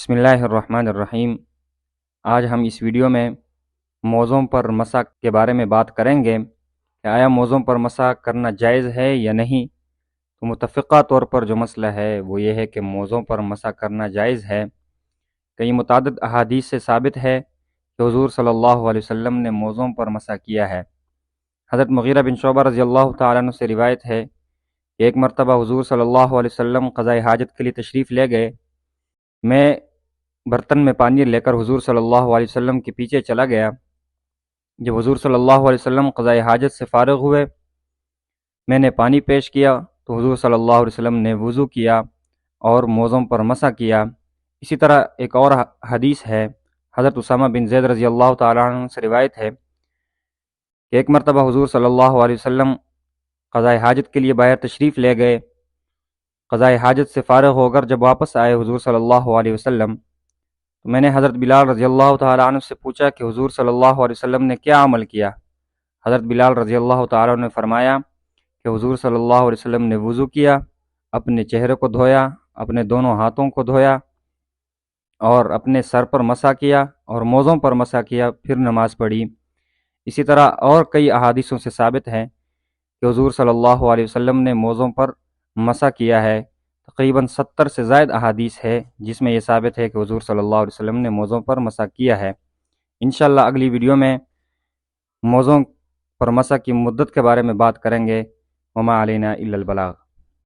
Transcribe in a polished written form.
بسم اللہ الرحمن الرحیم۔ آج ہم اس ویڈیو میں موزوں پر مسح کے بارے میں بات کریں گے کہ آیا موزوں پر مسح کرنا جائز ہے یا نہیں۔ تو متفقہ طور پر جو مسئلہ ہے وہ یہ ہے کہ موزوں پر مسح کرنا جائز ہے۔ کئی متعدد احادیث سے ثابت ہے کہ حضور صلی اللہ علیہ وسلم نے موزوں پر مسح کیا ہے۔ حضرت مغیرہ بن شعبہ رضی اللہ تعالیٰ عنہ سے روایت ہے کہ ایک مرتبہ حضور صلی اللہ علیہ وسلم قضاء حاجت کے لیے تشریف لے گئے۔ میں برتن میں پانی لے کر حضور صلی اللہ علیہ وسلم کے پیچھے چلا گیا۔ جب حضور صلی اللہ علیہ وسلم قضاء حاجت سے فارغ ہوئے، میں نے پانی پیش کیا تو حضور صلی اللہ علیہ وسلم نے وضو کیا اور موزوں پر مسح کیا۔ اسی طرح ایک اور حدیث ہے، حضرت اسامہ بن زید رضی اللہ تعالیٰ عنہ سے روایت ہے کہ ایک مرتبہ حضور صلی اللہ علیہ وسلم قضاء حاجت کے لیے باہر تشریف لے گئے۔ قضاء حاجت سے فارغ ہو کر جب واپس آئے حضور صلی اللہ علیہ وسلم، تو میں نے حضرت بلال رضی اللہ تعالیٰ عنہ سے پوچھا کہ حضور صلی اللہ علیہ وسلم نے کیا عمل کیا۔ حضرت بلال رضی اللہ تعالیٰ عنہ نے فرمایا کہ حضور صلی اللہ علیہ وسلم نے وضو کیا، اپنے چہرے کو دھویا، اپنے دونوں ہاتھوں کو دھویا اور اپنے سر پر مسح کیا اور موزوں پر مسح کیا، پھر نماز پڑھی۔ اسی طرح اور کئی احادیثوں سے ثابت ہے کہ حضور صلی اللہ علیہ وسلم نے موزوں پر مسح کیا ہے۔ تقریباً 70 سے زائد احادیث ہے جس میں یہ ثابت ہے کہ حضور صلی اللہ علیہ وسلم نے موزوں پر مسح کیا ہے۔ انشاءاللہ اگلی ویڈیو میں موزوں پر مسح کی مدت کے بارے میں بات کریں گے۔ وما علینا الا البلاغ۔